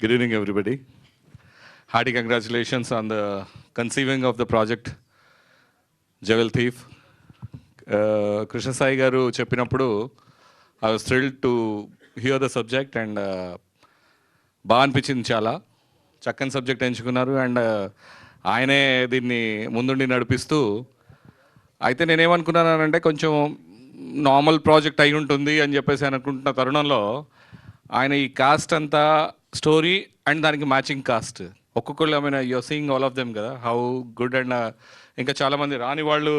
Good evening, everybody. Hearty congratulations on the conceiving of the project Jewel Thief. Krishna Sai garu cheppinappudu I was thrilled to hear the subject and బాగా అనిపించింది. చాలా చక్కని subject ఎంచుకున్నారు and ఆయనే దీన్ని ముందుండి నడిపిస్తూ. అయితే నేనేమనుకున్నానంటే కొంచెం నార్మల్ ప్రాజెక్ట్ అయి ఉంటుంది అని చెప్పేసి అనుకుంటున్న తరుణంలో ఆయన ఈ కాస్ట్ అంతా స్టోరీ అండ్ దానికి మ్యాచింగ్ కాస్ట్ ఒక్కొక్కళ్ళు I mean you're seeing all of them కదా హౌ గుడ్ అండ్ ఇంకా చాలామంది రాని వాళ్ళు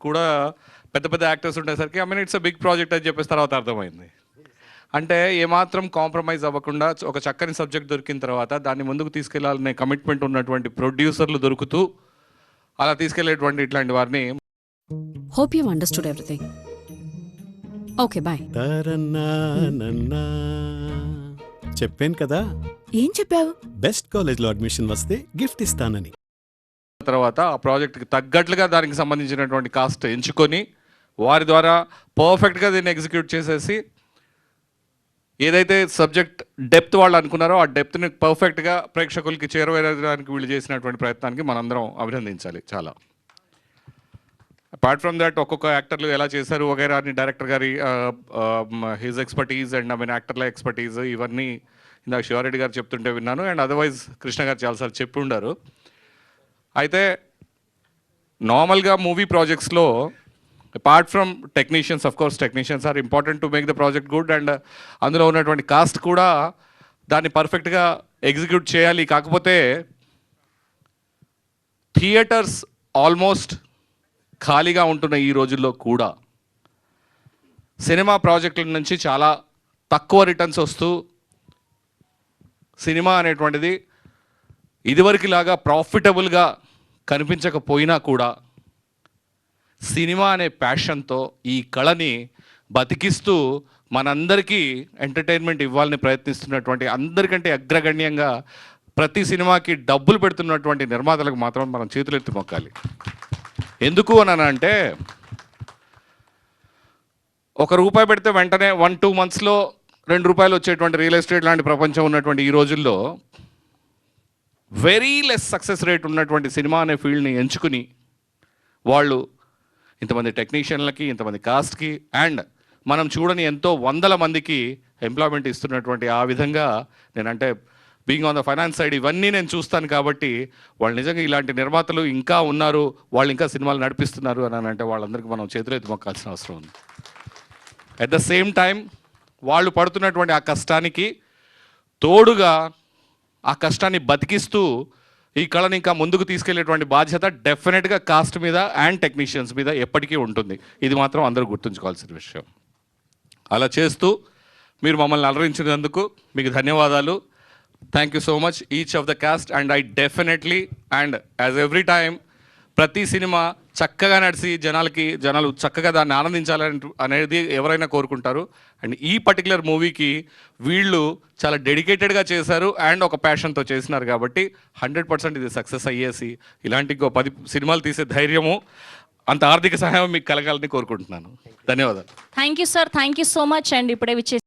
కూడా పెద్ద పెద్ద యాక్టర్స్ ఉండేసరికి I mean it's a big project అని చెప్పేసి తర్వాత అర్థమైంది. అంటే ఏమాత్రం కాంప్రమైజ్ అవ్వకుండా ఒక చక్కని సబ్జెక్ట్ దొరికిన తర్వాత దాన్ని ముందుకు తీసుకెళ్లాలనే కమిట్మెంట్ ఉన్నటువంటి ప్రొడ్యూసర్లు దొరుకుతూ అలా తీసుకెళ్లేటువంటి ఇట్లాంటి వారిని. Hope you understood everything. Okay, bye. చెప్పాను కదా ఏం చెప్పావు? బెస్ట్ కాలేజ్లో అడ్మిషన్ వస్తే గిఫ్ట్ ఇస్తానని. తర్వాత ఆ ప్రాజెక్ట్కి తగ్గట్లుగా దానికి సంబంధించినటువంటి కాస్ట్ ఎంచుకొని వారి ద్వారా పర్ఫెక్ట్గా దీన్ని ఎగ్జిక్యూట్ చేసేసి ఏదైతే సబ్జెక్ట్ డెప్త్ వాళ్ళు అనుకున్నారో ఆ డెప్త్ని పర్ఫెక్ట్గా ప్రేక్షకులకి చేరువేయడానికి వీళ్ళు చేసినటువంటి ప్రయత్నానికి మనందరం అభినందించాలి. చాలా అపార్ట్ ఫ్రమ్ దట్ ఒక్కొక్క యాక్టర్లు ఎలా చేశారు వగైరా అని డైరెక్టర్ గారి his expertise and I mean యాక్టర్ల ఎక్స్పర్టీజ్ ఇవన్నీ ఇందాక శివారెడ్డి గారు చెప్తుంటే విన్నాను అండ్ అదర్వైజ్ కృష్ణ గారు చాలాసార్లు చెప్పి ఉండారు. అయితే నార్మల్గా మూవీ ప్రాజెక్ట్స్లో apart from technicians of course technicians are important to make the project good and అందులో ఉన్నటువంటి కాస్ట్ కూడా దాన్ని పర్ఫెక్ట్గా ఎగ్జిక్యూట్ చేయాలి. కాకపోతే థియేటర్స్ ఆల్మోస్ట్ ఖాళీగా ఉంటున్న ఈ రోజుల్లో కూడా సినిమా ప్రాజెక్టుల నుంచి చాలా తక్కువ రిటర్న్స్ వస్తూ సినిమా అనేటువంటిది ఇదివరకులాగా ప్రాఫిటబుల్గా కనిపించకపోయినా కూడా సినిమా అనే ప్యాషన్తో ఈ కళని బతికిస్తూ మనందరికీ ఎంటర్టైన్మెంట్ ఇవ్వాలని ప్రయత్నిస్తున్నటువంటి అందరికంటే అగ్రగణ్యంగా ప్రతి సినిమాకి డబ్బులు పెడుతున్నటువంటి నిర్మాతలకు మాత్రం మనం చేతులెత్తి మొక్కాలి. ఎందుకు అని అంటే ₹1 పెడితే వెంటనే 1-2 monthsలో ₹2 వచ్చేటువంటి రియల్ ఎస్టేట్ లాంటి ప్రపంచం ఉన్నటువంటి ఈ రోజుల్లో వెరీ లెస్ సక్సెస్ రేట్ ఉన్నటువంటి సినిమా అనే ఫీల్డ్ని ఎంచుకుని వాళ్ళు ఇంతమంది టెక్నీషియన్లకి ఇంతమంది కాస్ట్కి అండ్ మనం చూడని ఎంతో వందల మందికి ఎంప్లాయ్మెంట్ ఇస్తున్నటువంటి ఆ విధంగా నేనంటే being on the finance side ఇవన్నీ నేను చూస్తాను కాబట్టి వాళ్ళు నిజంగా ఇలాంటి నిర్మాతలు ఇంకా ఉన్నారు, వాళ్ళు ఇంకా సినిమాలు నడిపిస్తున్నారు అని అంటే వాళ్ళందరికీ మనం చేతులెత్తి మొక్కాల్సిన అవసరం ఉంది. అట్ ద సేమ్ టైం వాళ్ళు పడుతున్నటువంటి ఆ కష్టానికి తోడుగా ఆ కష్టాన్ని బతికిస్తూ ఈ కళని ఇంకా ముందుకు తీసుకెళ్లేటువంటి బాధ్యత డెఫినెట్గా కాస్ట్ మీద అండ్ టెక్నీషియన్స్ మీద ఎప్పటికీ ఉంటుంది. ఇది మాత్రం అందరూ గుర్తుంచుకోవాల్సిన విషయం. అలా చేస్తూ మీరు మమ్మల్ని అలరించినందుకు మీకు ధన్యవాదాలు. Thank you so much each of the cost and I definitely and as every time ప్రతి సినిమా చక్కగా నడిచి జనాలు చక్కగా దాన్ని ఆనందించాలని అనేది ఎవరైనా కోరుకుంటారు. అండ్ ఈ పర్టికులర్ మూవీకి వీళ్ళు చాలా డెడికేటెడ్గా చేశారు అండ్ ఒక ప్యాషన్తో చేసినారు కాబట్టి 100% ఇది సక్సెస్ అయ్యేసి ఇలాంటి 10 సినిమాలు తీసే ధైర్యము అంత ఆర్థిక సహాయం మీకు కలగాలని కోరుకుంటున్నాను. ధన్యవాదాలు. Thank you sir, thank you so much. And ఇప్పుడే